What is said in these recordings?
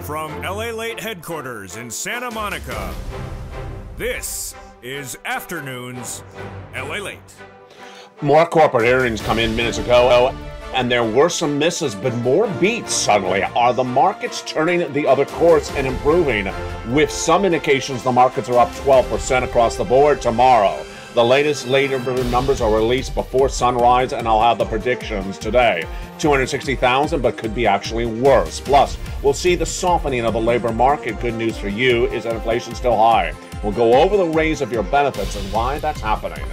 From LA Late headquarters in Santa Monica, this is Afternoons LA Late. More corporate earnings come in minutes ago, and there were some misses, but more beats suddenly. Are the markets turning the other course and improving? With some indications, the markets are up 12% across the board tomorrow. The latest labor numbers are released before sunrise, and I'll have the predictions today. 260,000, but could be actually worse. Plus, we'll see the softening of the labor market. Good news for you is that inflation's still high. We'll go over the raise of your benefits and why that's happening.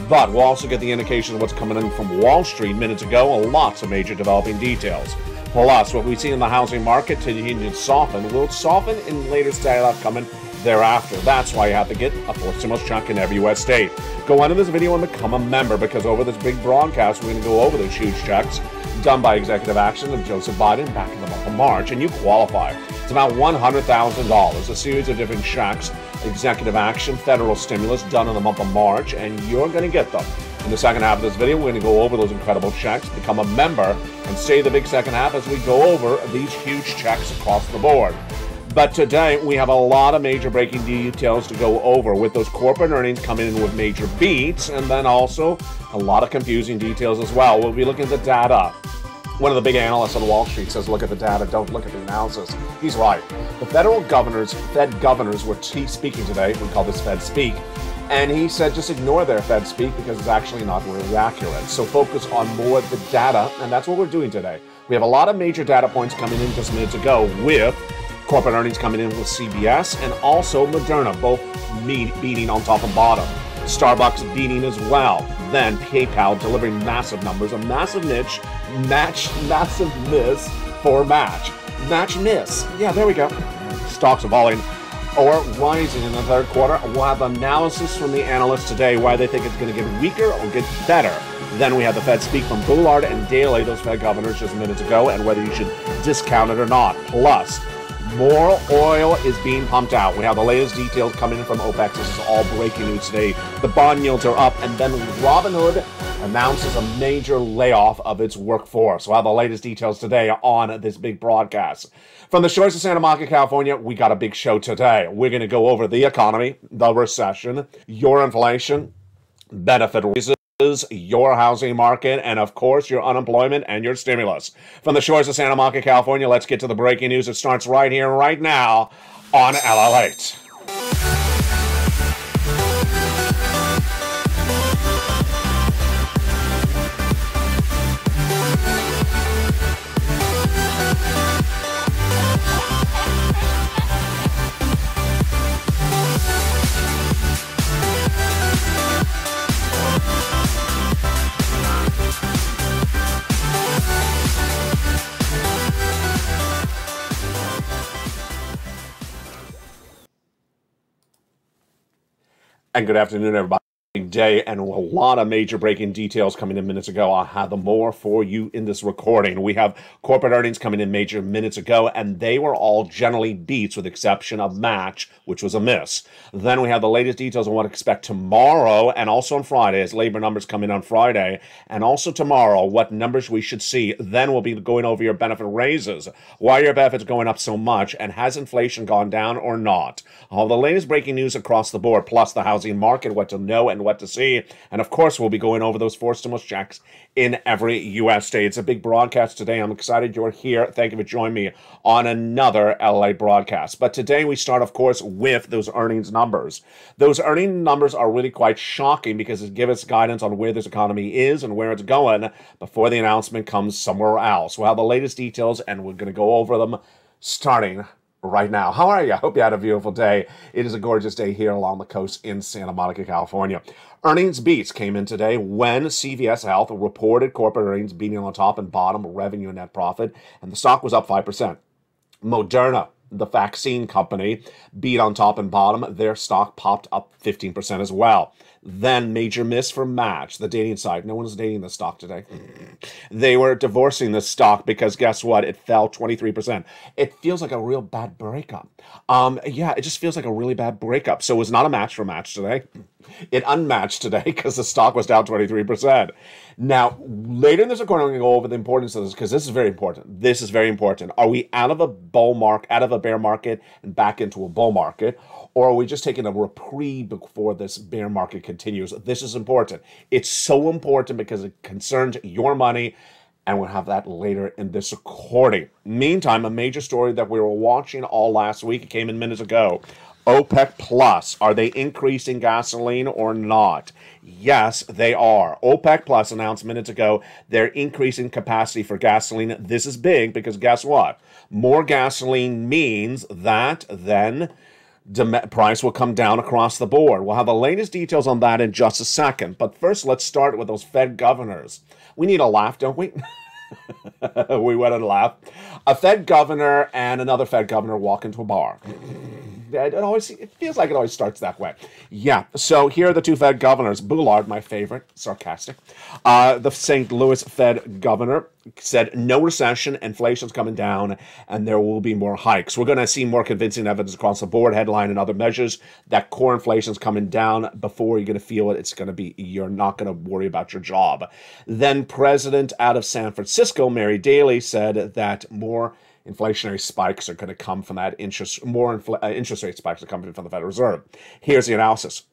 But we'll also get the indication of what's coming in from Wall Street minutes ago, and lots of major developing details. Plus, what we see in the housing market continues to soften. Will it soften in later data coming thereafter? That's why you have to get a fourth stimulus check in every U.S. state. Go on in this video and become a member, because over this big broadcast, we're going to go over those huge checks done by executive action of Joseph Biden back in the month of March, and you qualify. It's about $100,000, a series of different checks, executive action, federal stimulus done in the month of March, and you're going to get them. In the second half of this video, we're going to go over those incredible checks, become a member, and stay the big second half as we go over these huge checks across the board. But today, we have a lot of major breaking details to go over, with those corporate earnings coming in with major beats, and then also a lot of confusing details as well. We'll be looking at the data. One of the big analysts on Wall Street says, look at the data, don't look at the analysis. He's right. The Fed governors were speaking today. We call this Fed Speak. And he said, just ignore their Fed Speak because it's actually not really accurate. So focus on more of the data, and that's what we're doing today. We have a lot of major data points coming in just minutes ago, with corporate earnings coming in with CBS and also Moderna, both beating on top and bottom. Starbucks beating as well. Then PayPal delivering massive numbers, a massive niche, massive miss for Match. Match miss. Yeah, there we go. Stocks are falling or rising in the third quarter. We'll have analysis from the analysts today, why they think it's going to get weaker or get better. Then we have the Fed Speak from Bullard and Daly, those Fed governors just minutes ago, and whether you should discount it or not. Plus, more oil is being pumped out. We have the latest details coming in from OPEC. This is all breaking news today. The bond yields are up, and then Robinhood announces a major layoff of its workforce. We'll have the latest details today on this big broadcast. From the shores of Santa Monica, California, we got a big show today. We're going to go over the economy, the recession, your inflation, benefit raises, your housing market, and of course your unemployment and your stimulus. From the shores of Santa Monica, California, let's get to the breaking news. It starts right here, right now on LA Late. And good afternoon, everybody. Big day and a lot of major breaking details coming in minutes ago. I'll have them more for you in this recording. We have corporate earnings coming in major minutes ago, and they were all generally beats with the exception of Match, which was a miss. Then we have the latest details on what to expect tomorrow and also on Friday, as labor numbers come in on Friday, and also tomorrow, what numbers we should see. Then we'll be going over your benefit raises. Why are your benefits going up so much, and has inflation gone down or not? All the latest breaking news across the board, plus the housing market, what to know and what to see. And of course, we'll be going over those four stimulus checks in every U.S. state. It's a big broadcast today. I'm excited you're here. Thank you for joining me on another LA broadcast. But today we start, of course, with those earnings numbers. Those earnings numbers are really quite shocking because it gives us guidance on where this economy is and where it's going before the announcement comes somewhere else. We'll have the latest details, and we're going to go over them starting right now. How are you? I hope you had a beautiful day. It is a gorgeous day here along the coast in Santa Monica, California. Earnings beats came in today when CVS Health reported corporate earnings beating on top and bottom, revenue and net profit, and the stock was up 5%. Moderna, the vaccine company, beat on top and bottom. Their stock popped up 15% as well. Then major miss for Match, the dating site. No one is dating the stock today. They were divorcing the stock because guess what? It fell 23%. It feels like a real bad breakup. Yeah, it just feels like a really bad breakup. So it was not a match for Match today. It unmatched today because the stock was down 23%. Now, later in this recording, I'm going to go over the importance of this because this is very important. This is very important. Are we out of a bear market and back into a bull market? Or are we just taking a reprieve before this bear market continues? This is important. It's so important because it concerns your money, and we'll have that later in this recording. Meantime, a major story that we were watching all last week, it came in minutes ago. OPEC Plus, are they increasing gasoline or not? Yes, they are. OPEC Plus announced minutes ago they're increasing capacity for gasoline. This is big because guess what? More gasoline means that then price will come down across the board. We'll have the latest details on that in just a second. But first, let's start with those Fed governors. We need a laugh, don't we? We went and laughed. A Fed governor and another Fed governor walk into a bar. It feels like it always starts that way. Yeah, so here are the two Fed governors. Bullard, my favorite, sarcastic. The St. Louis Fed governor said no recession, inflation's coming down, and there will be more hikes. We're going to see more convincing evidence across the board, headline and other measures, that core inflation's coming down before you're going to feel it. It's going to be, you're not going to worry about your job. Then President out of San Francisco, Mary Daly, said that more inflationary spikes are going to come from that interest rate spikes are coming from the Federal Reserve. Here's the analysis.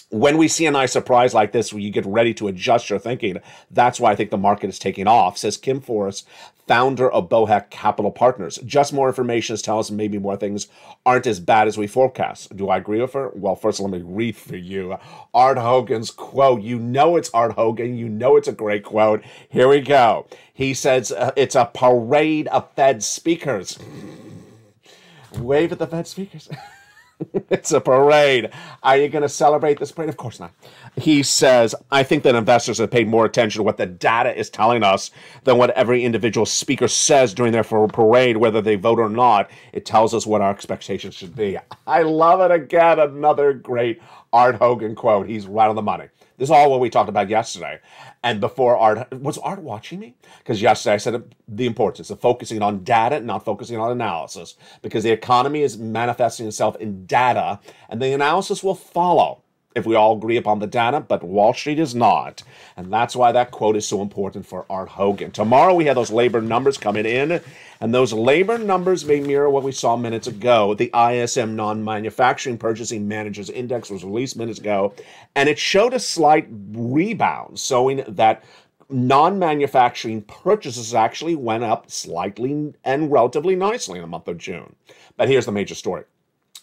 When we see a nice surprise like this, where you get ready to adjust your thinking, that's why I think the market is taking off, says Kim Forrest, founder of Boheck Capital Partners. Just more information is telling us maybe more things aren't as bad as we forecast. Do I agree with her? Well, first let me read for you Art Hogan's quote. You know it's Art Hogan. You know it's a great quote. Here we go. He says, it's a parade of Fed speakers. Wave at the Fed speakers. It's a parade. Are you going to celebrate this parade? Of course not. He says, I think that investors have paid more attention to what the data is telling us than what every individual speaker says during their parade, whether they vote or not. It tells us what our expectations should be. I love it again. Another great Art Hogan quote. He's right on the money. This is all what we talked about yesterday. And before Art, was Art watching me? Because yesterday I said the importance of focusing on data, not focusing on analysis. Because the economy is manifesting itself in data, and the analysis will follow if we all agree upon the data, but Wall Street is not. And that's why that quote is so important for Art Hogan. Tomorrow we have those labor numbers coming in, and those labor numbers may mirror what we saw minutes ago. The ISM Non-Manufacturing Purchasing Managers Index was released minutes ago, and it showed a slight rebound, showing that non-manufacturing purchases actually went up slightly and relatively nicely in the month of June. But here's the major story.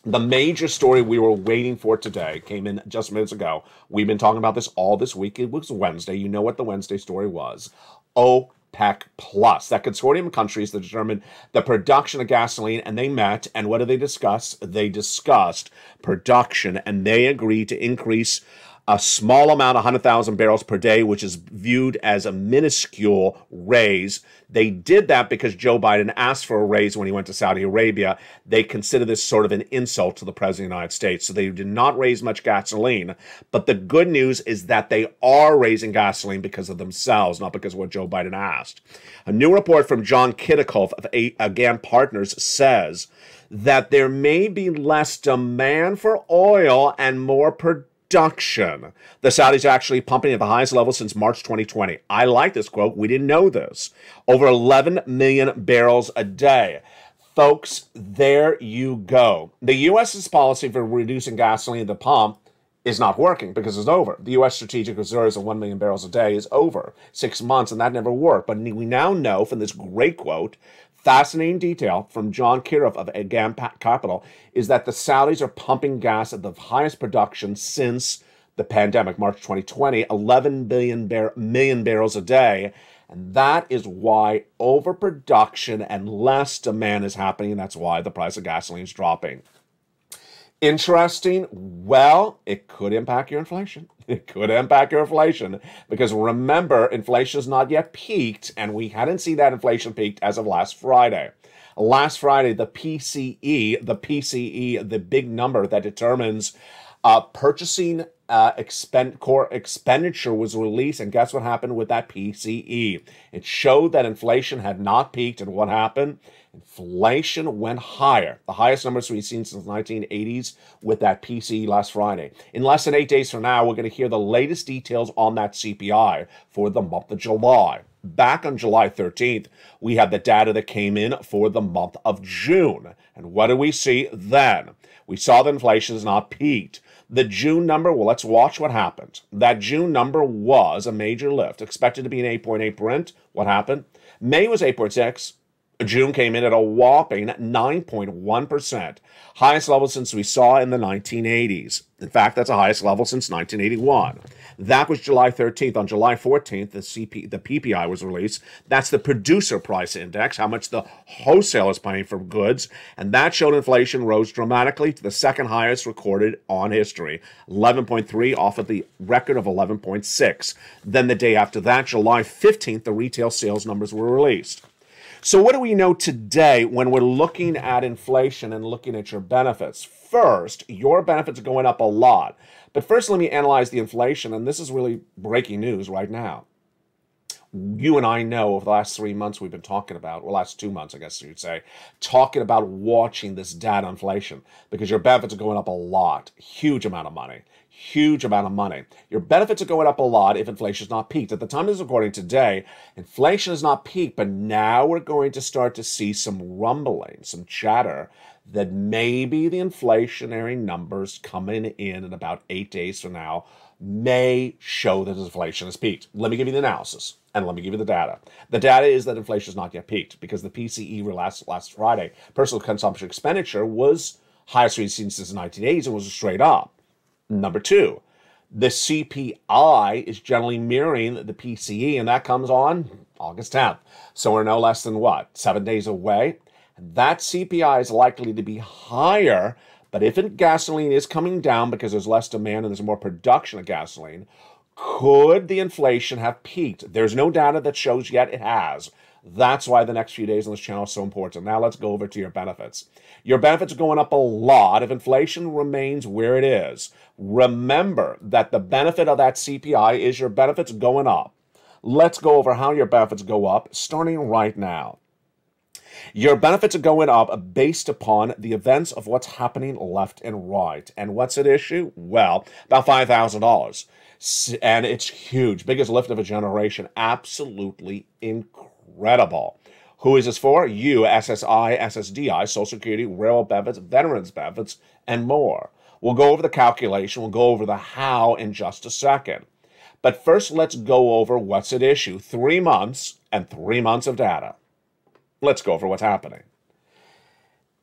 The major story we were waiting for today came in just minutes ago. We've been talking about this all this week. It was Wednesday. You know what the Wednesday story was. OPEC Plus, that consortium of countries that determined the production of gasoline, and they met, and what did they discuss? They discussed production, and they agreed to increase a small amount, 100,000 barrels per day, which is viewed as a minuscule raise. They did that because Joe Biden asked for a raise when he went to Saudi Arabia. They consider this sort of an insult to the President of the United States. So they did not raise much gasoline. But the good news is that they are raising gasoline because of themselves, not because of what Joe Biden asked. A new report from John Kitticoff of AGAM Partners says that there may be less demand for oil and more production. The Saudis are actually pumping at the highest level since March 2020. I like this quote. We didn't know this. Over 11 million barrels a day. Folks, there you go. The U.S.'s policy for reducing gasoline at the pump is not working because it's over. The U.S. strategic reserves of 1 million barrels a day is over. 6 months, and that never worked. But we now know from this great quote, fascinating detail from John Kirov of AGAM Capital, is that the Saudis are pumping gas at the highest production since the pandemic, March 2020, 11 million barrels a day. And that is why overproduction and less demand is happening. That's why the price of gasoline is dropping. Interesting. Well, it could impact your inflation. It could impact your inflation because remember, inflation is not yet peaked, and we hadn't seen that inflation peaked as of last Friday. Last Friday, the PCE, the big number that determines purchasing core expenditure was released, and guess what happened with that PCE? It showed that inflation had not peaked, and what happened? Inflation went higher, the highest numbers we've seen since the 1980s with that PCE last Friday. In less than 8 days from now, we're going to hear the latest details on that CPI for the month of July. Back on July 13th, we had the data that came in for the month of June. And what did we see then? We saw that inflation has not peaked. The June number, well, let's watch what happened. That June number was a major lift, expected to be an 8.8 print. What happened? May was 8.6. June came in at a whopping 9.1%, highest level since we saw in the 1980s. In fact, that's the highest level since 1981. That was July 13th. On July 14th, the PPI was released. That's the producer price index, how much the wholesale is paying for goods, and that showed inflation rose dramatically to the second highest recorded on history, 11.3 off of the record of 11.6. Then the day after that, July 15th, the retail sales numbers were released. So what do we know today when we're looking at inflation and looking at your benefits? First, your benefits are going up a lot. But first, let me analyze the inflation, and this is really breaking news right now. You and I know over the last 3 months we've been talking about, or last 2 months, I guess you'd say, talking about watching this data inflation because your benefits are going up a lot, huge amount of money. Huge amount of money. Your benefits are going up a lot if inflation is not peaked. At the time of this recording today, inflation is not peaked, but now we're going to start to see some rumbling, some chatter that maybe the inflationary numbers coming in about 8 days from now may show that inflation has peaked. Let me give you the analysis, and let me give you the data. The data is that inflation has not yet peaked because the PCE last Friday, personal consumption expenditure, was highest we've seen since the 1980s and was straight up. Number two, the CPI is generally mirroring the PCE, and that comes on August 10th. So we're no less than, 7 days away? And that CPI is likely to be higher, but if gasoline is coming down because there's less demand and there's more production of gasoline, could the inflation have peaked? There's no data that shows yet it has. That's why the next few days on this channel is so important. Now let's go over to your benefits. Your benefits are going up a lot if inflation remains where it is. Remember that the benefit of that CPI is your benefits going up. Let's go over how your benefits go up starting right now. Your benefits are going up based upon the events of what's happening left and right. And what's at issue? Well, about $5,000. And it's huge. Biggest lift of a generation. Absolutely incredible. Who is this for? You, SSI, SSDI, Social Security, railroad benefits, veterans benefits, and more. We'll go over the calculation. We'll go over the how in just a second. But first, let's go over what's at issue. 3 months and 3 months of data. Let's go over what's happening.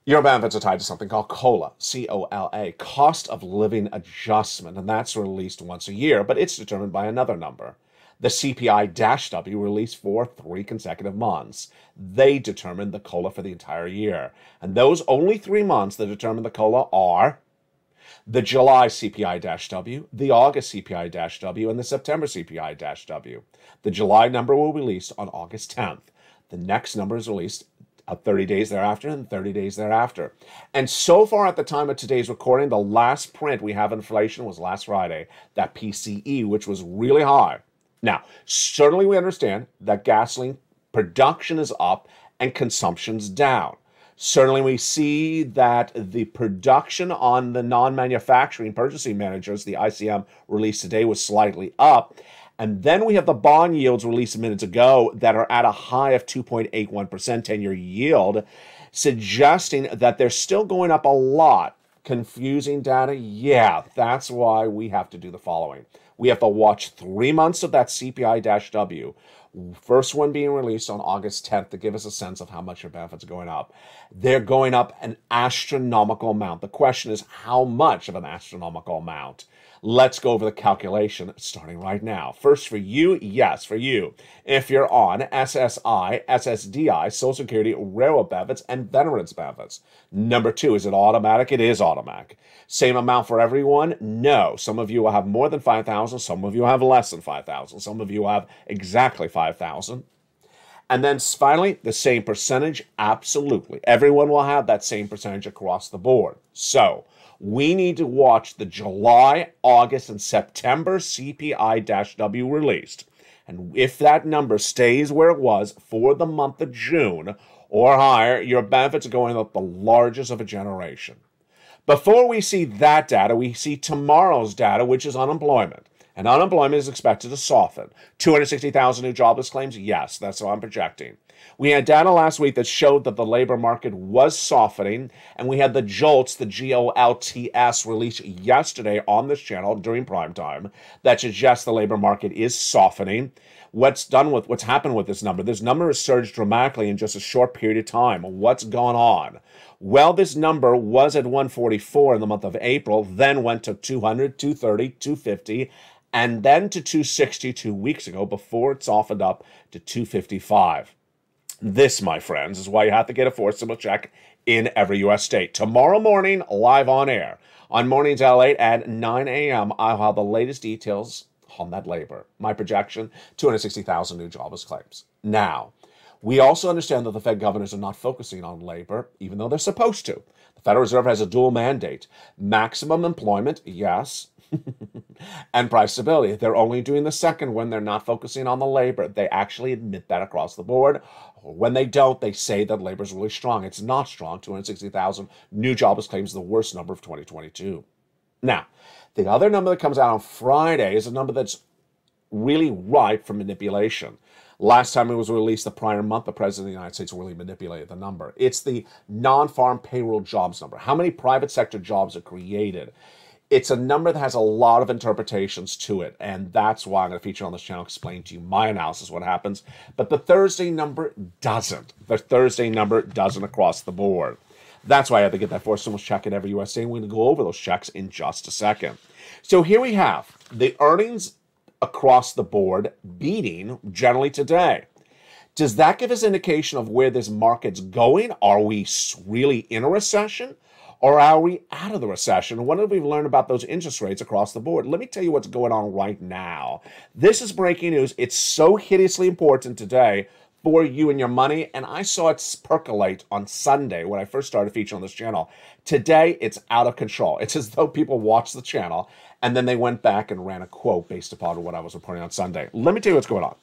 Your benefits are tied to something called COLA, C-O-L-A, Cost of Living Adjustment, and that's released once a year, but it's determined by another number. The CPI-W released for 3 consecutive months. They determine the COLA for the entire year. And those only 3 months that determine the COLA are the July CPI-W, the August CPI-W, and the September CPI-W. The July number will be released on August 10th. The next number is released 30 days thereafter and 30 days thereafter. And so far at the time of today's recording, the last print we have inflation was last Friday, that PCE, which was really high. Now, certainly we understand that gasoline production is up and consumption's down. Certainly we see that the production on the non-manufacturing purchasing managers, the ICM released today, was slightly up. And then we have the bond yields released minutes ago that are at a high of 2.81% 10-year yield, suggesting that they're still going up a lot. Confusing data? Yeah, that's why we have to do the following. We have to watch 3 months of that CPI-W, first one being released on August 10th to give us a sense of how much your benefits are going up. They're going up an astronomical amount. The question is, how much of an astronomical amount? Let's go over the calculation starting right now. First, for you, yes, for you. If you're on SSI, SSDI, Social Security, railroad benefits, and veterans benefits. Number 2, is it automatic? It is automatic. Same amount for everyone? No. Some of you will have more than 5,000. Some of you have less than 5,000. Some of you have exactly 5,000. And then finally, the same percentage? Absolutely. Everyone will have that same percentage across the board. So, We need to watch the July, August, and September CPI-W released. And if that number stays where it was for the month of June or higher, your benefits are going up the largest of a generation. Before we see that data, we see tomorrow's data, which is unemployment. And unemployment is expected to soften. 260,000 new jobless claims? Yes, that's what I'm projecting. We had data last week that showed that the labor market was softening, and we had the JOLTS, the G-O-L-T-S, released yesterday on this channel during prime time that suggests the labor market is softening. What's happened with this number? This number has surged dramatically in just a short period of time. What's gone on? Well, this number was at 144 in the month of April, then went to 200, 230, 250, and then to 260 2 weeks ago before it softened up to 255. This, my friends, is why you have to get a forcible check in every U.S. state. Tomorrow morning, live on air. On Mornings LA at 9 a.m., I'll have the latest details on that labor. My projection, 260,000 new jobless claims. Now, we also understand that the Fed governors are not focusing on labor, even though they're supposed to. The Federal Reserve has a dual mandate. Maximum employment, yes, and price stability. They're only doing the second when they're not focusing on the labor. They actually admit that across the board. When they don't, they say that labor is really strong. It's not strong. 260,000 new jobless claims, the worst number of 2022. Now, the other number that comes out on Friday is a number that's really ripe for manipulation. Last time it was released the prior month, the President of the United States really manipulated the number. It's the non-farm payroll jobs number. How many private sector jobs are created? It's a number that has a lot of interpretations to it, and that's why I'm going to feature on this channel, explain to you my analysis, what happens. But the Thursday number doesn't. The Thursday number doesn't across the board. That's why I had to get that forced stimulus check in every U.S. state, and we're going to go over those checks in just a second. So here we have the earnings across the board beating generally today. Does that give us an indication of where this market's going? Are we really in a recession? Or are we out of the recession? What have we learned about those interest rates across the board? Let me tell you what's going on right now. This is breaking news. It's so hideously important today for you and your money, and I saw it percolate on Sunday when I first started featuring on this channel. Today, it's out of control. It's as though people watched the channel, and then they went back and ran a quote based upon what I was reporting on Sunday. Let me tell you what's going on.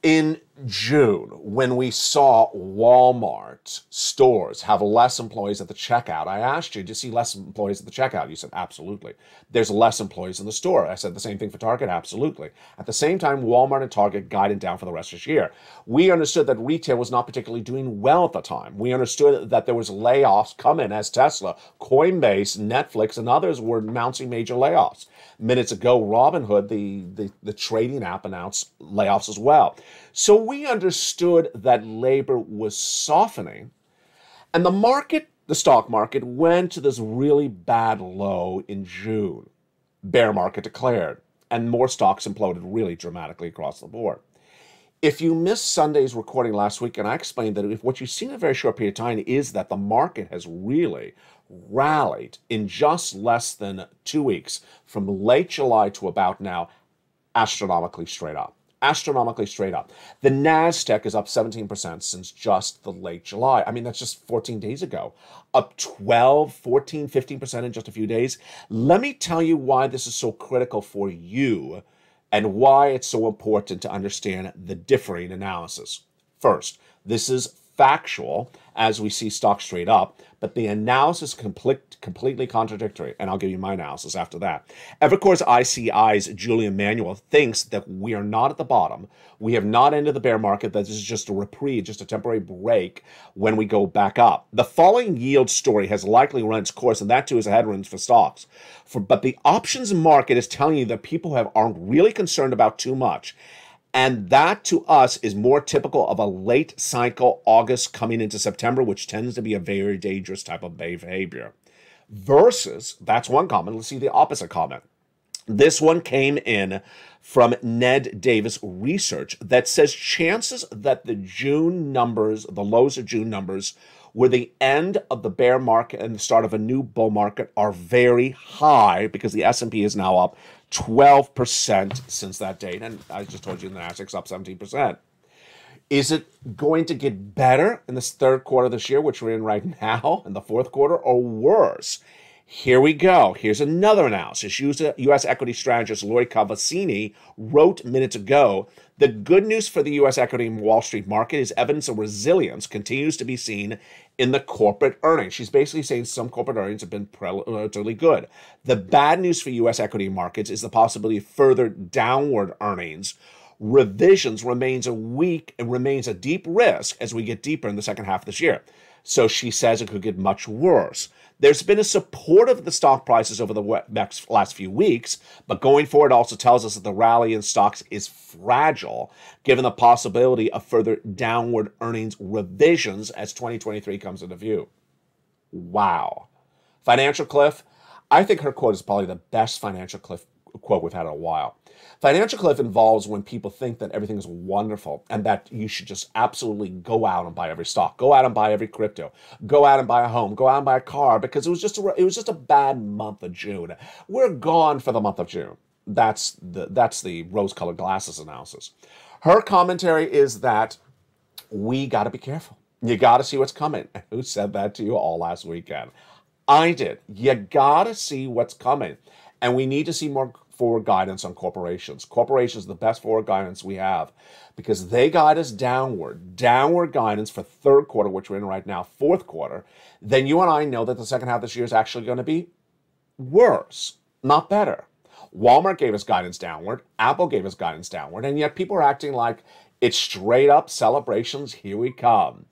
In June, when we saw Walmart stores have less employees at the checkout, I asked you, do you see less employees at the checkout? You said, absolutely. There's less employees in the store. I said the same thing for Target, absolutely. At the same time, Walmart and Target guided down for the rest of this year. We understood that retail was not particularly doing well at the time. We understood that there was layoffs coming as Tesla, Coinbase, Netflix, and others were announcing major layoffs. Minutes ago, Robinhood, the trading app, announced layoffs as well. So we understood that labor was softening, and the market, the stock market, went to this really bad low in June. Bear market declared, and more stocks imploded really dramatically across the board. If you missed Sunday's recording last week, and I explained that if what you've seen in a very short period of time is that the market has really rallied in just less than 2 weeks, from late July to about now, astronomically straight up. Astronomically straight up. The NASDAQ is up 17% since just the late July. I mean, that's just 14 days ago. Up 12, 14, 15% in just a few days. Let me tell you why this is so critical for you and why it's so important to understand the differing analysis. First, this is factual as we see stocks straight up, but the analysis completely contradictory, and I'll give you my analysis after that. Evercore's ICI's Julian Manuel thinks that we are not at the bottom. We have not ended the bear market. That this is just a reprieve, just a temporary break when we go back up. The falling yield story has likely run its course, and that too is a headwind for stocks. But the options market is telling you that people aren't really concerned about too much. And that, to us, is more typical of a late cycle August coming into September, which tends to be a very dangerous type of behavior. Versus, that's one comment. Let's see the opposite comment. This one came in from Ned Davis research that says chances that the June numbers, the lows of June numbers, were the end of the bear market and the start of a new bull market are very high because the S&P is now up 12% since that date. And I just told you the NASDAQ's up 17%. Is it going to get better in this third quarter of this year, which we're in right now, in the fourth quarter, or worse? Here we go. Here's another analysis. U.S. equity strategist Lori Cavazzini wrote minutes ago, the good news for the U.S. equity and Wall Street market is evidence of resilience continues to be seen in the corporate earnings. She's basically saying some corporate earnings have been relatively good. The bad news for U.S. equity markets is the possibility of further downward earnings revisions remains a deep risk as we get deeper in the second half of this year. So she says it could get much worse. There's been a support of the stock prices over the last few weeks, but going forward also tells us that the rally in stocks is fragile, given the possibility of further downward earnings revisions as 2023 comes into view. Wow. Financial Cliff, I think her quote is probably the best Financial Cliff quote we've had in a while. Financial Cliff involves when people think that everything is wonderful and that you should just absolutely go out and buy every stock, go out and buy every crypto, go out and buy a home, go out and buy a car, because it was just a bad month of June. We're gone for the month of June. That's the rose-colored glasses analysis. Her commentary is that we got to be careful. You got to see what's coming. Who said that to you all last weekend? I did. You got to see what's coming. And we need to see more forward guidance on corporations. Corporations are the best forward guidance we have because they guide us downward guidance for third quarter, which we're in right now, fourth quarter. Then you and I know that the second half of this year is actually going to be worse, not better. Walmart gave us guidance downward. Apple gave us guidance downward. And yet people are acting like it's straight up celebrations. Here we come.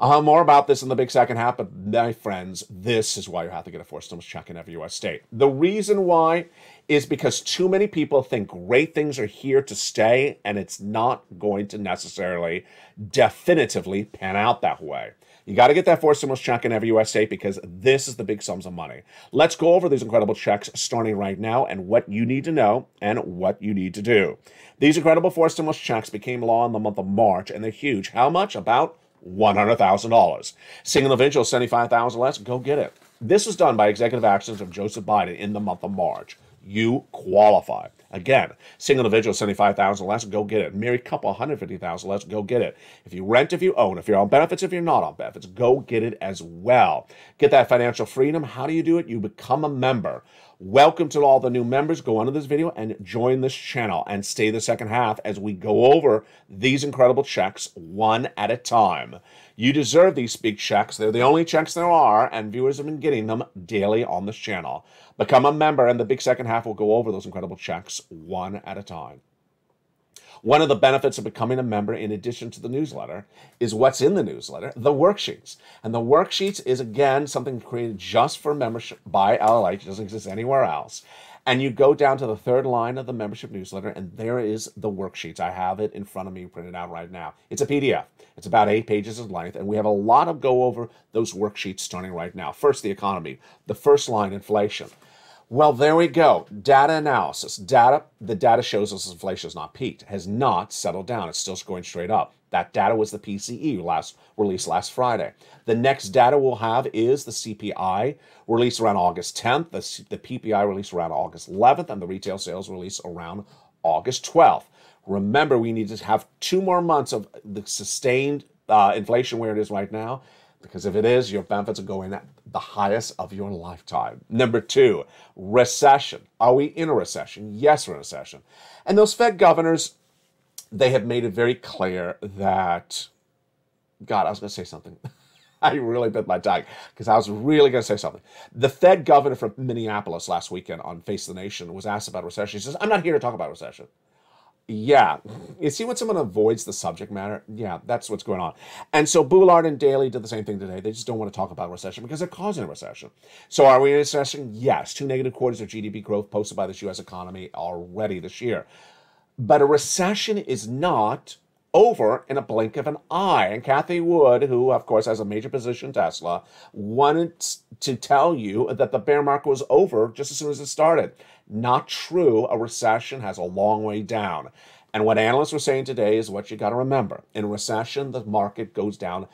More about this in the big second half, but my friends, this is why you have to get a four stimulus check in every U.S. state. The reason why is because too many people think great things are here to stay, and it's not going to necessarily definitively pan out that way. You got to get that four stimulus check in every U.S. state because this is the big sums of money. Let's go over these incredible checks starting right now and what you need to know and what you need to do. These incredible four stimulus checks became law in the month of March, and they're huge. How much? About $100,000. Single individual, $75,000 less, go get it. This was done by executive actions of Joseph Biden in the month of March. You qualify. Again, single individual, $75,000 less, go get it. Married couple, $150,000 less, go get it. If you rent, if you own, if you're on benefits, if you're not on benefits, go get it as well. Get that financial freedom. How do you do it? You become a member. Welcome to all the new members. Go under this video and join this channel and stay the second half as we go over these incredible checks one at a time. You deserve these big checks. They're the only checks there are, and viewers have been getting them daily on this channel. Become a member, and the big second half will go over those incredible checks one at a time. One of the benefits of becoming a member, in addition to the newsletter, is what's in the newsletter, the worksheets. And the worksheets is, again, something created just for membership by LLA. It doesn't exist anywhere else. And you go down to the third line of the membership newsletter, and there is the worksheets. I have it in front of me printed out right now. It's a PDF. It's about 8 pages in length, and we have a lot of go over those worksheets starting right now. First, the economy. The first line, inflation. Well, there we go. Data analysis. The data shows us inflation has not peaked, has not settled down. It's still going straight up. That data was the PCE released last Friday. The next data we'll have is the CPI released around August 10th, the PPI released around August 11th, and the retail sales released around August 12th. Remember, we need to have 2 more months of the sustained inflation where it is right now, because if it is, your benefits are going at the highest of your lifetime. Number 2, recession. Are we in a recession? Yes, we're in a recession. And those Fed governors, they have made it very clear that, God, I was going to say something. I really bit my tongue because I was really going to say something. The Fed governor from Minneapolis last weekend on Face the Nation was asked about recession. He says, I'm not here to talk about recession. Yeah. You see when someone avoids the subject matter? Yeah, that's what's going on. And so Bullard and Daly did the same thing today. They just don't want to talk about recession because they're causing a recession. So are we in a recession? Yes. 2 negative quarters of GDP growth posted by this U.S. economy already this year. But a recession is not over in a blink of an eye. And Kathy Wood, who, of course, has a major position in Tesla, wanted to tell you that the bear market was over just as soon as it started. Not true. A recession has a long way down. And what analysts were saying today is what you got to remember. In a recession, the market goes down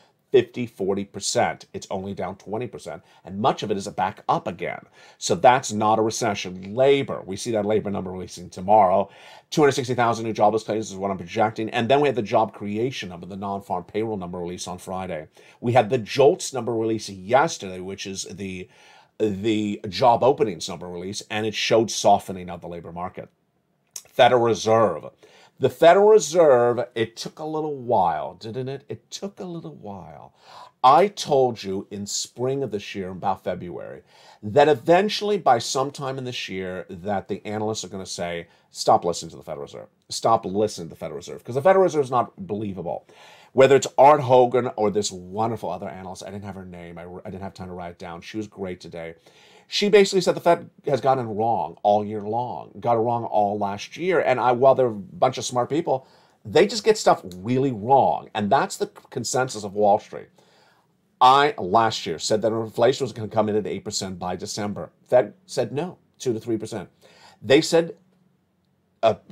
40%. It's only down 20%, and much of it is back up again. So that's not a recession. Labor, we see that labor number releasing tomorrow. 260,000 new jobless claims is what I'm projecting. And then we had the job creation number, the non-farm payroll number release on Friday. We had the JOLTS number release yesterday, which is the job openings number release, and it showed softening of the labor market. Federal Reserve. The Federal Reserve, it took a little while, didn't it? It took a little while. I told you in spring of this year, about February, that eventually by sometime in this year that the analysts are going to say, stop listening to the Federal Reserve. Stop listening to the Federal Reserve. Because the Federal Reserve is not believable. Whether it's Art Hogan or this wonderful other analyst, I didn't have her name. I didn't have time to write it down. She was great today. She basically said the Fed has gotten it wrong all year long, got it wrong all last year. And while they're a bunch of smart people, they just get stuff really wrong. And that's the consensus of Wall Street. I, last year, said that inflation was going to come in at 8% by December. Fed said no, 2 to 3%. They said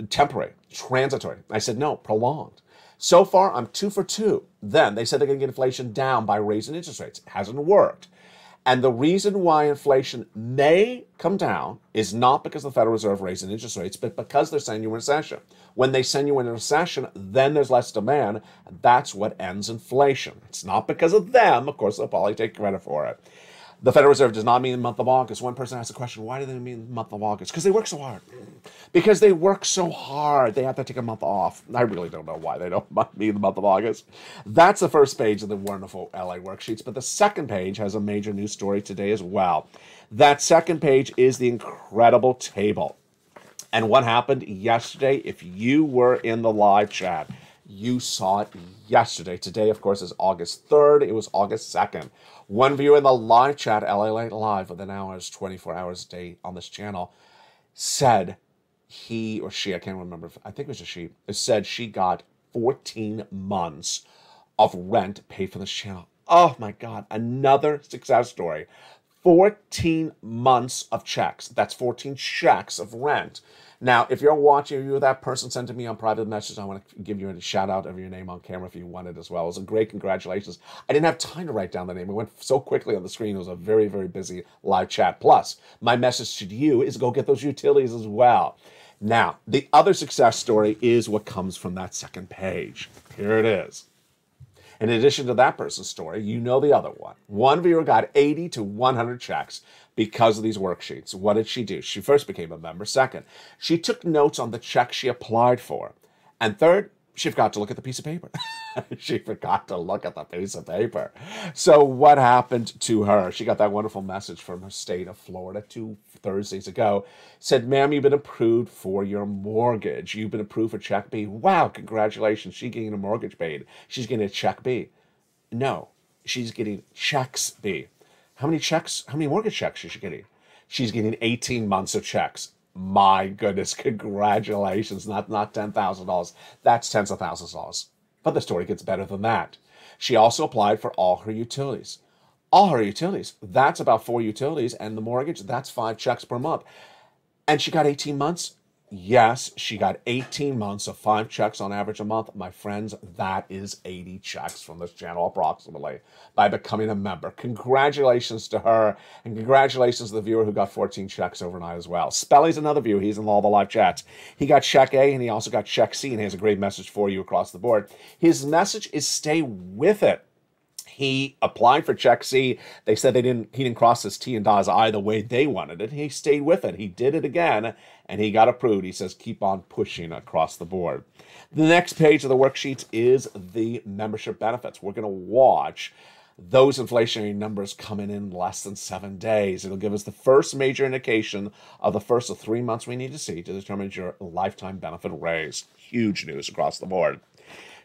temporary, transitory. I said no, prolonged. So far, I'm 2 for 2. Then they said they're going to get inflation down by raising interest rates. It hasn't worked. And the reason why inflation may come down is not because the Federal Reserve raising interest rates, but because they're sending you in a recession. When they send you in a recession, then there's less demand. And that's what ends inflation. It's not because of them. Of course, they'll probably take credit for it. The Federal Reserve does not mean the month of August. One person asked the question, why do they mean the month of August? Because they work so hard. Because they work so hard, they have to take a month off. I really don't know why they don't mean the month of August. That's the first page of the wonderful LA worksheets. But the second page has a major news story today as well. That second page is the incredible table. And what happened yesterday, if you were in the live chat, you saw it yesterday. Today, of course, is August 3rd. It was August 2nd. One viewer in the live chat, LA Live, with an hour's 24 hours a day on this channel, said he or she, I can't remember, I think it was a she, said she got 14 months of rent paid for this channel. Oh my God, another success story. 14 months of checks. That's 14 checks of rent. Now, if you're watching, you're that person, send to me on private message. I want to give you a shout out of your name on camera if you want it as well. It was a great congratulations. I didn't have time to write down the name. It went so quickly on the screen. It was a very, very busy live chat. Plus, my message to you is go get those utilities as well. Now, the other success story is what comes from that second page. Here it is. In addition to that person's story, you know the other one. One viewer got 80 to 100 checks because of these worksheets. What did she do? She first became a member. Second, she took notes on the check she applied for. And third, she forgot to look at the piece of paper. She forgot to look at the piece of paper. So what happened to her? She got that wonderful message from her state of Florida 2 Thursdays ago. Said, ma'am, you've been approved for your mortgage. You've been approved for check B. Wow, congratulations. She's getting a mortgage paid. She's getting a check B. No, she's getting checks B. How many checks, how many mortgage checks is she getting? She's getting 18 months of checks. My goodness, congratulations. Not $10,000. That's tens of thousands of dollars. But the story gets better than that. She also applied for all her utilities. All her utilities. That's about 4 utilities. And the mortgage, that's 5 checks per month. And she got 18 months. Yes, she got 18 months of 5 checks on average a month. My friends, that is 80 checks from this channel approximately by becoming a member. Congratulations to her, and congratulations to the viewer who got 14 checks overnight as well. Spelly's another viewer. He's in all the live chats. He got check A, and he also got check C, and he has a great message for you across the board. His message is stay with it. He applied for check C. They said he didn't cross his T and dot his I the way they wanted it. He stayed with it. He did it again, and he got approved. He says, keep on pushing across the board. The next page of the worksheets is the membership benefits. We're going to watch those inflationary numbers coming in less than 7 days. It'll give us the first major indication of the first of 3 months we need to see to determine your lifetime benefit raise. Huge news across the board.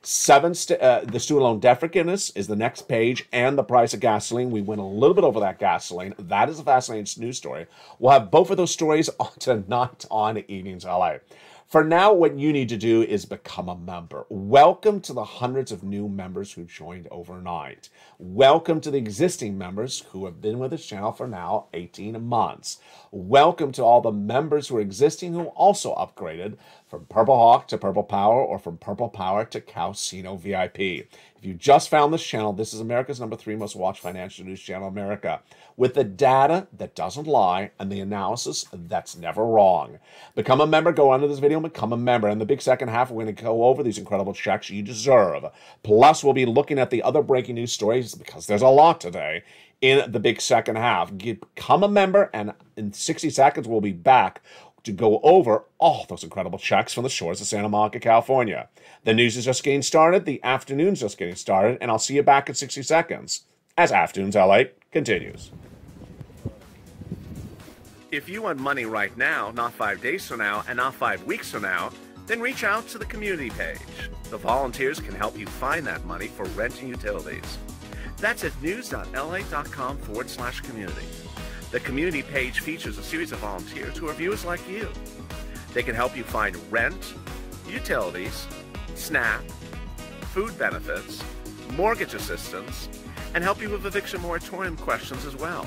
The student loan debt forgiveness is the next page, and the price of gasoline. We went a little bit over that gasoline. That is a fascinating news story. We'll have both of those stories tonight on Evenings LA. For now, what you need to do is become a member. Welcome to the hundreds of new members who joined overnight. Welcome to the existing members who have been with this channel for now 18 months. Welcome to all the members who are existing who also upgraded. From Purple Hawk to Purple Power, or from Purple Power to Casino VIP. If you just found this channel, this is America's #3 most watched financial news channel, America, with the data that doesn't lie and the analysis that's never wrong. Become a member. Go under this video and become a member. In the big second half, we're going to go over these incredible checks you deserve. Plus, we'll be looking at the other breaking news stories, because there's a lot today in the big second half. Become a member, and in 60 seconds, we'll be back to go over all those incredible checks from the shores of Santa Monica, California. The news is just getting started, the afternoon's just getting started, and I'll see you back in 60 seconds as Afternoons LA continues. If you want money right now, not 5 days from now, and not 5 weeks from now, then reach out to the community page. The volunteers can help you find that money for rent and utilities. That's at news.la.com/community. The community page features a series of volunteers who are viewers like you. They can help you find rent, utilities, SNAP, food benefits, mortgage assistance, and help you with eviction moratorium questions as well.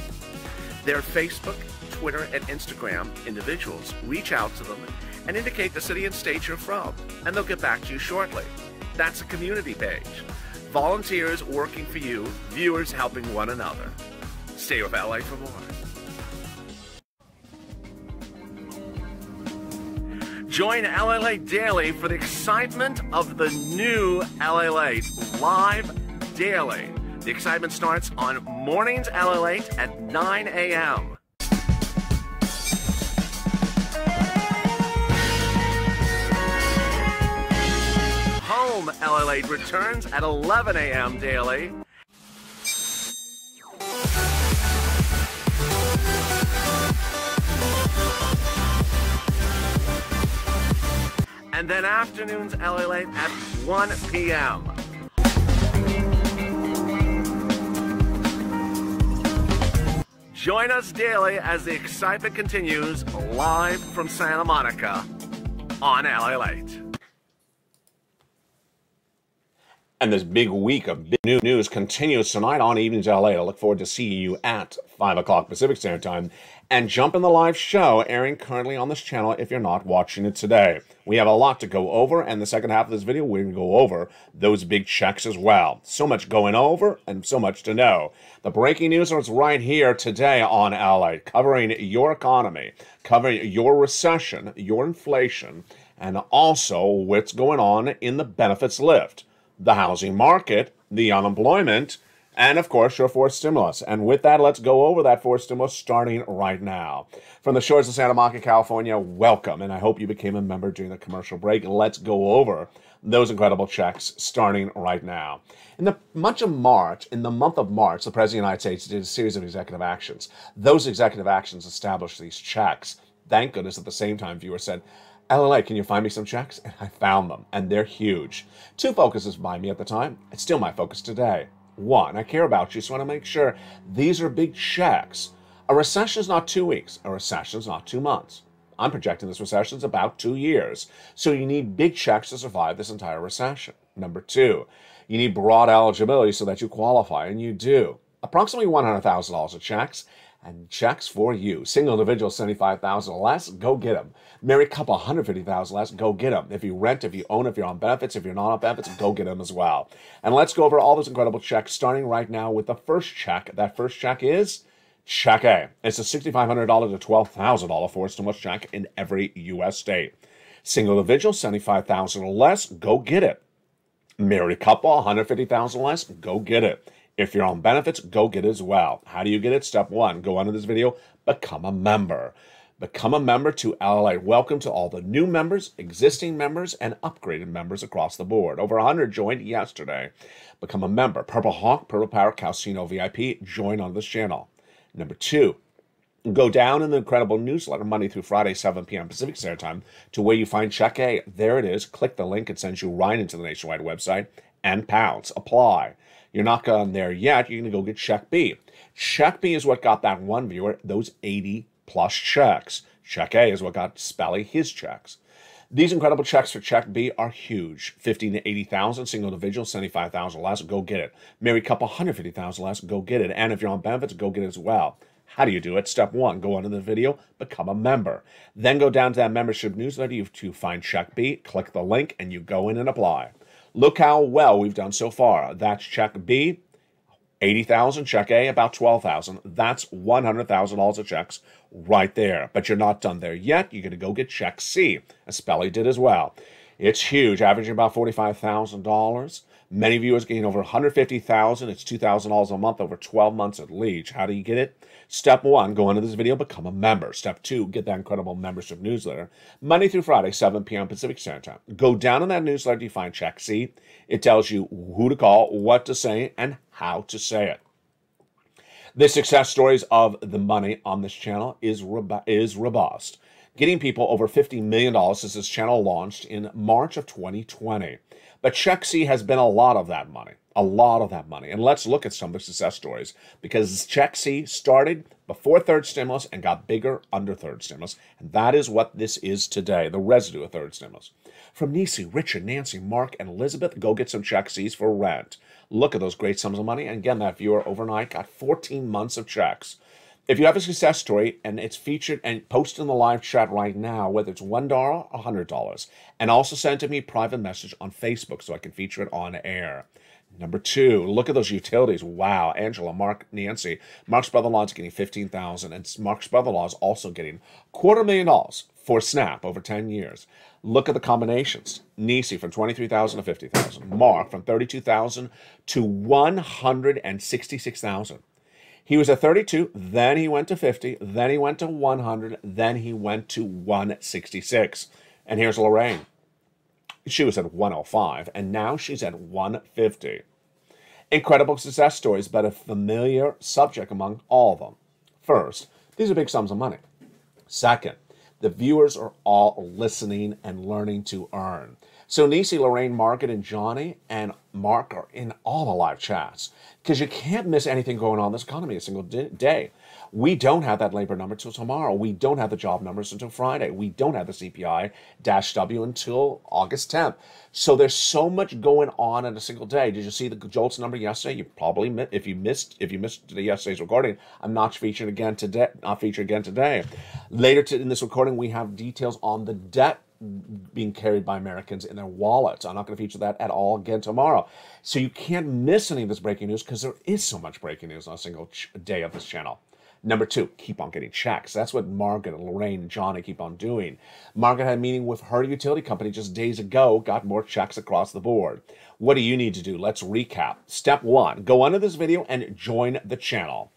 Their Facebook, Twitter, and Instagram individuals reach out to them and indicate the city and state you're from, and they'll get back to you shortly. That's a community page. Volunteers working for you, viewers helping one another. Stay with LA for more. Join LA Daily for the excitement of the new LA live daily. The excitement starts on mornings LA at 9 a.m. Home LA returns at 11 a.m. daily. And then Afternoons LA at 1 p.m. Join us daily as the excitement continues live from Santa Monica on LA Late. And this big week of big new news continues tonight on Evenings LA. I look forward to seeing you at 5 o'clock Pacific Standard Time. And jump in the live show airing currently on this channel if you're not watching it today. We have a lot to go over, and the second half of this video, we're going to go over those big checks as well. So much going over and so much to know. The breaking news is right here today on LA, covering your economy, covering your recession, your inflation, and also what's going on in the benefits lift, the housing market, the unemployment, and, of course, your forced stimulus. And with that, let's go over that forced stimulus starting right now. From the shores of Santa Monica, California, welcome. And I hope you became a member during the commercial break. Let's go over those incredible checks starting right now. In the month of March, the President of the United States did a series of executive actions. Those executive actions established these checks. Thank goodness at the same time, viewers said, LLA, can you find me some checks? And I found them, and they're huge. Two focuses by me at the time. It's still my focus today. One, I care about you, so I want to make sure these are big checks. A recession is not 2 weeks. A recession is not 2 months. I'm projecting this recession is about 2 years. So you need big checks to survive this entire recession. Number two, you need broad eligibility so that you qualify, and you do. Approximately $100,000 of checks, and checks for you. Single individual, $75,000 or less, go get them. Married couple, $150,000 less, go get them. If you rent, if you own, if you're on benefits, if you're not on benefits, go get them as well. And let's go over all those incredible checks, starting right now with the first check. That first check is Check A. It's a $6,500 to $12,000 forced stimulus check in every U.S. state. Single individual, $75,000 or less, go get it. Married couple, $150,000 less, go get it. If you're on benefits, go get it as well. How do you get it? Step one, go under this video, become a member. Become a member to LLA. Welcome to all the new members, existing members, and upgraded members across the board. Over 100 joined yesterday. Become a member. Purple Hawk, Purple Power, Casino VIP, join on this channel. Number two, go down in the incredible newsletter Monday through Friday, 7 p.m. Pacific Standard Time, to where you find Check A. There it is. Click the link. It sends you right into the Nationwide website, and pounds. Apply. You're not gone there yet. You're going to go get Check B. Check B is what got that one viewer those 80-plus checks. Check A is what got Spelly his checks. These incredible checks for Check B are huge. $15,000 to $80,000, single individual, $75,000 less, go get it. Married couple, $150,000 less, go get it. And if you're on benefits, go get it as well. How do you do it? Step 1, go under the video, become a member. Then go down to that membership newsletter to find Check B, click the link, and you go in and apply. Look how well we've done so far. That's Check B, 80,000, Check A, about 12,000. That's $100,000 of checks right there. But you're not done there yet. You're going to go get Check C, as Spelly did as well. It's huge, averaging about $45,000. Many viewers gain over $150,000. It's $2,000 a month over 12 months at least. How do you get it? Step 1, go into this video, become a member. Step 2, get that incredible membership newsletter. Monday through Friday, 7 p.m. Pacific Standard Time. Go down in that newsletter, you find Check C. It tells you who to call, what to say, and how to say it. The success stories of the money on this channel is robust, getting people over $50 million since this channel launched in March of 2020. But Check C has been a lot of that money, And let's look at some of the success stories, because Check C started before third stimulus and got bigger under third stimulus. And that is what this is today, the residue of third stimulus. From Nisi, Richard, Nancy, Mark, and Elizabeth, go get some Check Cs for rent. Look at those great sums of money. And again, that viewer overnight got 14 months of checks. If you have a success story and it's featured and posted in the live chat right now, whether it's $1 or $100, and also send to me private message on Facebook so I can feature it on air. Number 2, look at those utilities. Wow, Angela, Mark, Nancy. Mark's brother-in-law is getting $15,000, and Mark's brother-in-law is also getting $250,000 for SNAP over 10 years. Look at the combinations. Nisi from $23,000 to $50,000. Mark from $32,000 to $166,000. He was at 32, then he went to 50, then he went to 100, then he went to 166. And here's Lorraine. She was at 105, and now she's at 150. Incredible success stories, but a familiar subject among all of them. First, these are big sums of money. Second, the viewers are all listening and learning to earn. So Nisi, Lorraine, Margaret, and Johnny, and Mark are in all the live chats, because you can't miss anything going on in this economy a single day. We don't have that labor number until tomorrow. We don't have the job numbers until Friday. We don't have the CPI-W until August 10th. So there's so much going on in a single day. Did you see the JOLTS number yesterday? You probably if you missed yesterday's recording, I'm not featuring again today. Later in this recording, we have details on the debt being carried by Americans in their wallets. I'm not going to feature that at all again tomorrow. So you can't miss any of this breaking news, because there is so much breaking news on a single day of this channel. Number 2, keep on getting checks. That's what Margaret, Lorraine, and Johnny keep on doing. Margaret had a meeting with her utility company just days ago, got more checks across the board. What do you need to do? Let's recap. Step 1, go under this video and join the channel.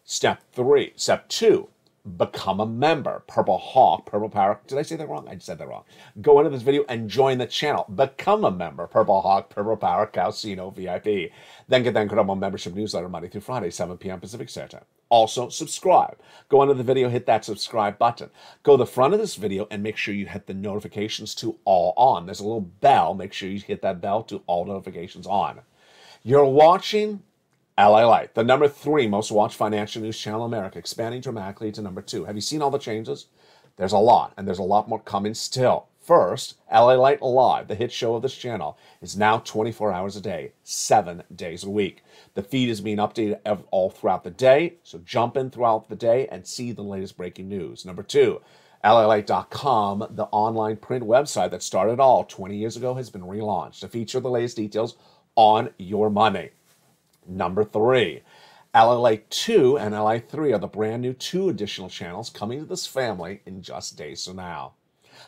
Step 2, become a member. Purple Hawk, Purple Power. Did I say that wrong? I said that wrong. Go into this video and join the channel. Become a member. Purple Hawk, Purple Power, Casino, VIP. Then get that incredible membership newsletter Monday through Friday, 7 p.m. Pacific Standard Time. Also, subscribe. Go under the video, hit that subscribe button. Go to the front of this video and make sure you hit the notifications to all on. There's a little bell. Make sure you hit that bell to all notifications on. You're watching LA Light, the number 3 most watched financial news channel in America, expanding dramatically to number 2. Have you seen all the changes? There's a lot, and there's a lot more coming still. First, LA Light Live, the hit show of this channel, is now 24 hours a day, 7 days a week. The feed is being updated all throughout the day, so jump in throughout the day and see the latest breaking news. Number 2, LALight.com, the online print website that started all 20 years ago, has been relaunched to feature the latest details on your money. Number 3, LA 2 and LA 3 are the brand new 2 additional channels coming to this family in just days from now.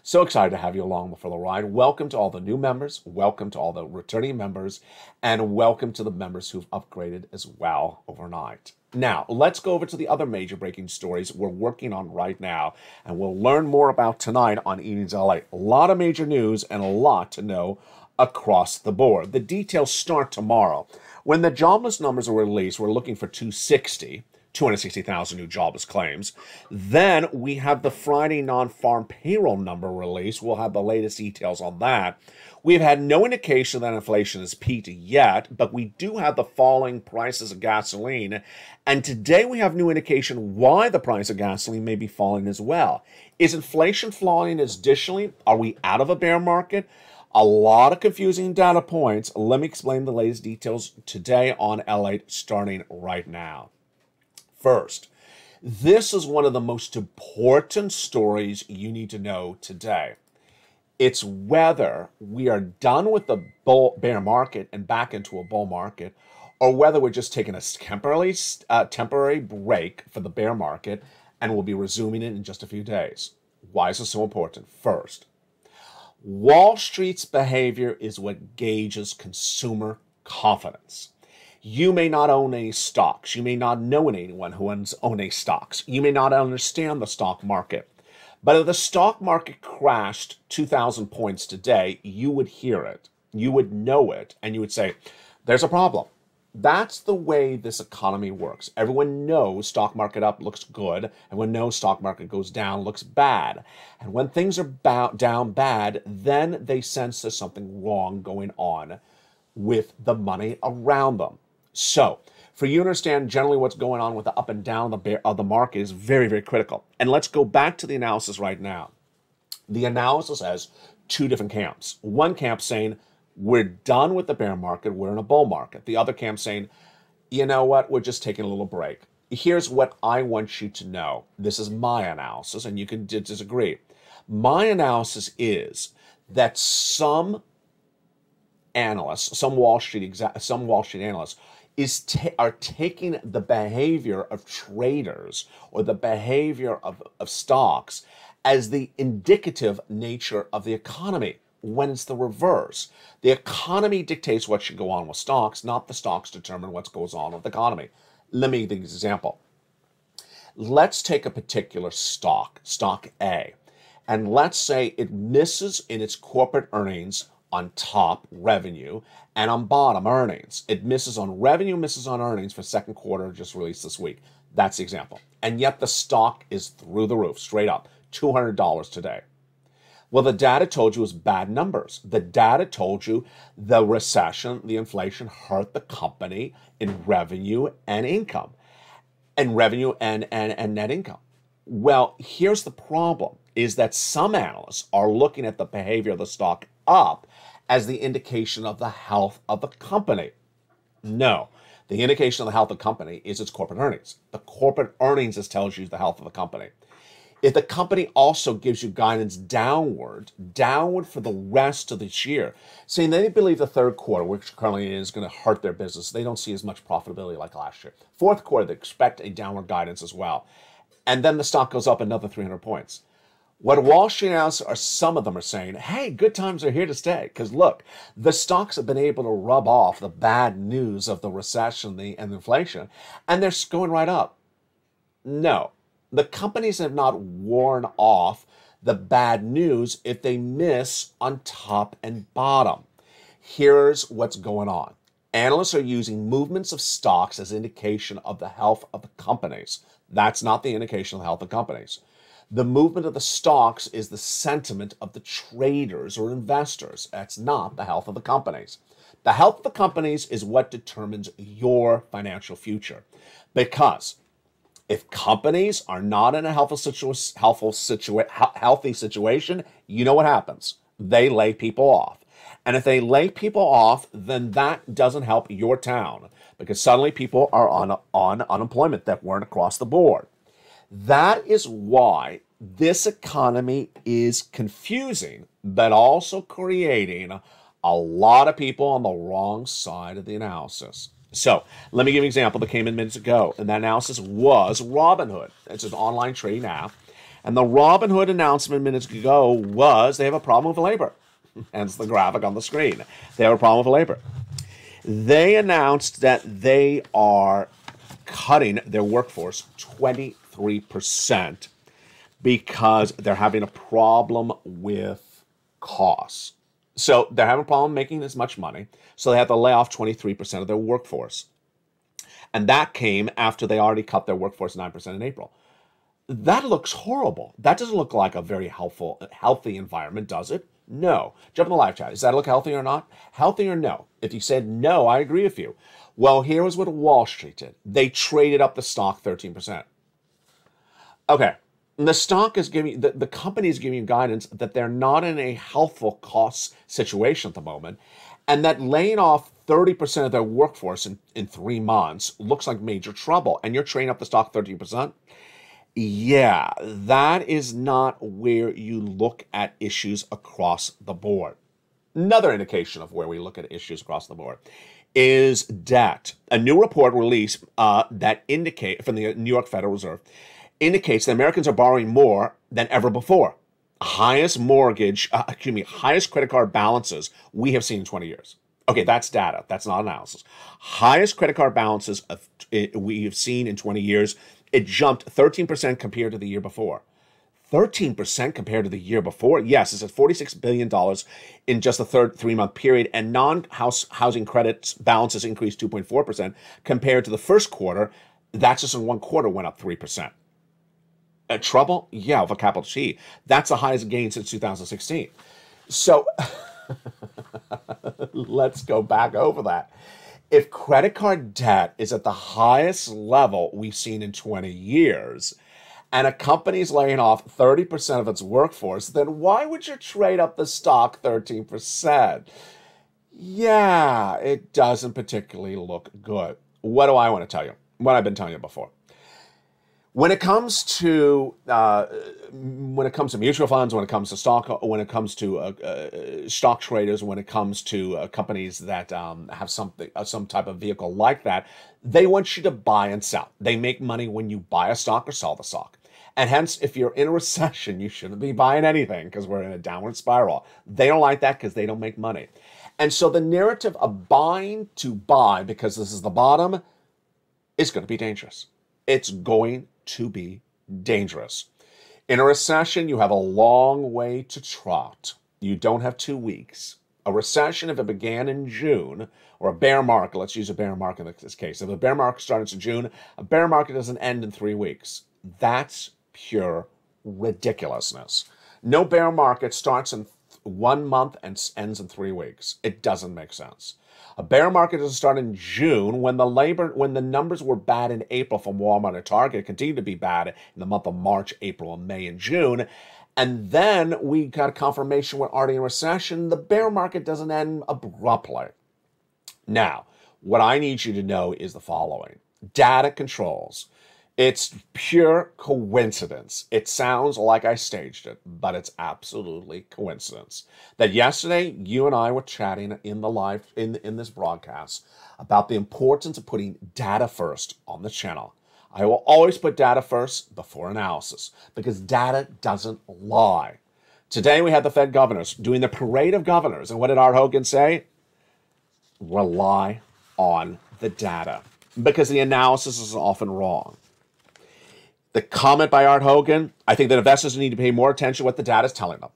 So excited to have you along for the ride. Welcome to all the new members, welcome to all the returning members, and welcome to the members who've upgraded as well overnight. Now, let's go over to the other major breaking stories we're working on right now, and we'll learn more about tonight on Evenings LA. A lot of major news and a lot to know across the board. The details start tomorrow. When the jobless numbers are released, we're looking for 260,000 new jobless claims. Then we have the Friday non-farm payroll number release. We'll have the latest details on that. We've had no indication that inflation has peaked yet, but we do have the falling prices of gasoline. And today we have new indication why the price of gasoline may be falling as well. Is inflation falling additionally? Are we out of a bear market? A lot of confusing data points. Let me explain the latest details today on LA starting right now. First, This is one of the most important stories you need to know today. It's whether we are done with the bear market and back into a bull market, or whether we're just taking a temporary break for the bear market and we'll be resuming it in just a few days. Why is this so important? First, Wall Street's behavior is what gauges consumer confidence. You may not own any stocks. You may not know anyone who owns any stocks. You may not understand the stock market. But if the stock market crashed 2,000 points today, you would hear it, you would know it, and you would say, there's a problem. That's the way this economy works. Everyone knows stock market up looks good. Everyone knows stock market goes down looks bad. And when things are down bad, then they sense there's something wrong going on with the money around them. So, for you to understand generally what's going on with the up and down of the market is very, very critical. And let's go back to the analysis right now. The analysis has two different camps. One camp saying, we're done with the bear market, we're in a bull market. The other camp saying, you know what, we're just taking a little break. Here's what I want you to know. This is my analysis, and you can disagree. My analysis is that some analysts, some Wall Street analysts, are taking the behavior of traders or the behavior of stocks as the indicative nature of the economy, when it's the reverse. The economy dictates what should go on with stocks, not the stocks determine what goes on with the economy. Let me give you an example. Let's take a particular stock, stock A, and let's say it misses in its corporate earnings on top, revenue, and on bottom, earnings. It misses on revenue, misses on earnings for second quarter just released this week. That's the example. And yet the stock is through the roof, straight up, $200 today. Well, the data told you it was bad numbers. The data told you the recession, the inflation hurt the company in revenue and income, and revenue and net income. Well, here's the problem, is that some analysts are looking at the behavior of the stock up as the indication of the health of the company. No, the indication of the health of the company is its corporate earnings. The corporate earnings tells you the health of the company. If the company also gives you guidance downward for the rest of this year, saying they believe the third quarter, which currently is going to hurt their business, they don't see as much profitability like last year. Fourth quarter, they expect a downward guidance as well. And then the stock goes up another 300 points. What Wall Street analysts are, some of them are saying, hey, good times are here to stay. Because look, the stocks have been able to rub off the bad news of the recession and inflation, and they're going right up. No. The companies have not worn off the bad news if they miss on top and bottom. Here's what's going on. Analysts are using movements of stocks as indication of the health of the companies. That's not the indication of the health of companies. The movement of the stocks is the sentiment of the traders or investors. That's not the health of the companies. The health of the companies is what determines your financial future. Because if companies are not in a healthy situation, you know what happens. They lay people off. And if they lay people off, then that doesn't help your town, because suddenly people are on unemployment that weren't across the board. That is why this economy is confusing, but also creating a lot of people on the wrong side of the analysis. So let me give you an example that came in minutes ago, and that analysis was Robinhood. It's an online trading app. And the Robinhood announcement minutes ago was they have a problem with labor. Hence the graphic on the screen. They have a problem with labor. They announced that they are cutting their workforce 23% because they're having a problem with costs. So they're having a problem making as much money, so they have to lay off 23% of their workforce. And that came after they already cut their workforce 9% in April. That looks horrible. That doesn't look like a very healthy environment, does it? No. Jump in the live chat. Does that look healthy or not? Healthy or no? If you said no, I agree with you. Well, here was what Wall Street did. They traded up the stock 13%. Okay. The stock is giving, the company is giving you guidance that they're not in a healthful cost situation at the moment, and that laying off 30% of their workforce in 3 months looks like major trouble, and you're trading up the stock 13%. Yeah, that is not where you look at issues across the board. Another indication of where we look at issues across the board is debt. A new report released that indicate from the New York Federal Reserve indicates that Americans are borrowing more than ever before. Highest highest credit card balances we have seen in 20 years. Okay, that's data. That's not analysis. Highest credit card balances we have seen in 20 years. It jumped 13% compared to the year before. 13% compared to the year before. Yes, it's at $46 billion in just the third 3-month period, and housing credits balances increased 2.4% compared to the first quarter. That's just in one quarter went up 3%. Trouble? Yeah, with a capital T. That's the highest gain since 2016. So let's go back over that. If credit card debt is at the highest level we've seen in 20 years, and a company's laying off 30% of its workforce, then why would you trade up the stock 13%? Yeah, it doesn't particularly look good. What do I want to tell you? What I've been telling you before. When it comes to mutual funds, when it comes to stock, when it comes to stock traders, when it comes to companies that have some type of vehicle like that, they want you to buy and sell. They make money when you buy a stock or sell the stock. And hence, if you're in a recession, you shouldn't be buying anything because we're in a downward spiral. They don't like that because they don't make money. And so the narrative of buying to buy because this is the bottom is going to be dangerous. It's going to be dangerous. In a recession, you have a long way to trot. You don't have 2 weeks. A recession, if it began in June, or a bear market, let's use a bear market in this case. If a bear market starts in June, a bear market doesn't end in 3 weeks. That's pure ridiculousness. No bear market starts in 1 month and ends in 3 weeks. It doesn't make sense. A bear market doesn't start in June when the numbers were bad in April from Walmart and Target. It continued to be bad in the month of March, April, and May, and June. And then we got a confirmation we're already in recession. The bear market doesn't end abruptly. Now, what I need you to know is the following. Data controls. It's pure coincidence. It sounds like I staged it, but it's absolutely coincidence. That yesterday, you and I were chatting in this broadcast about the importance of putting data first on the channel. I will always put data first before analysis because data doesn't lie. Today, we had the Fed governors doing the parade of governors. And what did Art Hogan say? Rely on the data because the analysis is often wrong. The comment by Art Hogan, I think that investors need to pay more attention to what the data is telling them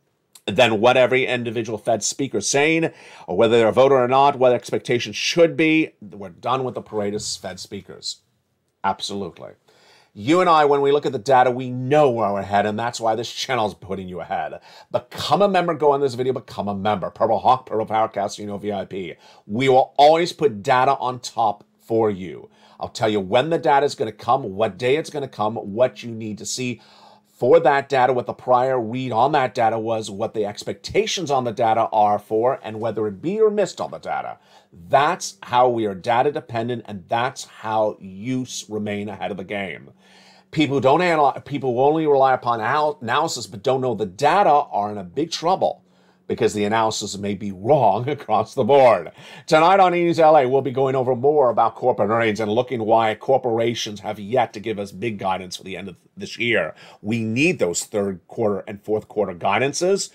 than what every individual Fed speaker is saying, or whether they're a voter or not, what expectations should be. We're done with the parade of Fed speakers. Absolutely. You and I, when we look at the data, we know where we're ahead, and that's why this channel is putting you ahead. Become a member. Go on this video. Become a member. Purple Hawk, Purple Powercast, VIP. We will always put data on top for you. I'll tell you when the data is going to come, what day it's going to come, what you need to see for that data, what the prior read on that data was, what the expectations on the data are for, and whether it be or missed on the data. That's how we are data dependent, and that's how you remain ahead of the game. People who don't analyze, people who only rely upon analysis but don't know the data are in a big trouble, because the analysis may be wrong across the board. Tonight on E! News LA, we'll be going over more about corporate earnings and looking why corporations have yet to give us big guidance for the end of this year. We need those third quarter and fourth quarter guidances.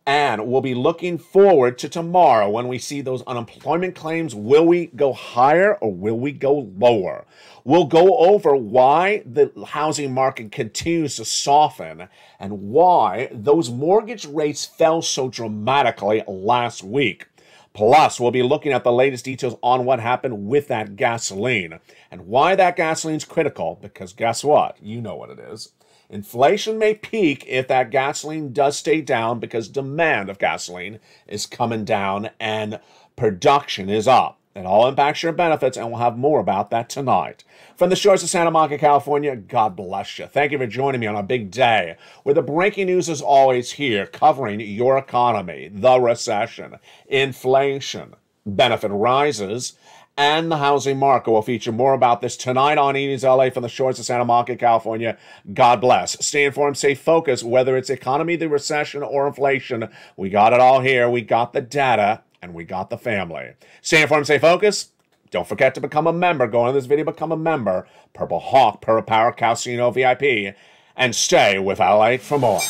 And we'll be looking forward to tomorrow when we see those unemployment claims. Will we go higher or will we go lower? We'll go over why the housing market continues to soften and why those mortgage rates fell so dramatically last week. Plus, we'll be looking at the latest details on what happened with that gasoline and why that gasoline's critical, because guess what? You know what it is. Inflation may peak if that gasoline does stay down because demand of gasoline is coming down and production is up. It all impacts your benefits, and we'll have more about that tonight. From the shores of Santa Monica, California, God bless you. Thank you for joining me on a big day where the breaking news is always here, covering your economy, the recession, inflation, benefit rises, and the housing market. We'll feature more about this tonight on Eden's LA from the shores of Santa Monica, California. God bless. Stay informed, stay focused, whether it's economy, the recession, or inflation. We got it all here. We got the data, and we got the family. Stay informed, stay focused. Don't forget to become a member. Go into this video, become a member. Purple Hawk, Purple Power, Casino VIP. And stay with LA for more.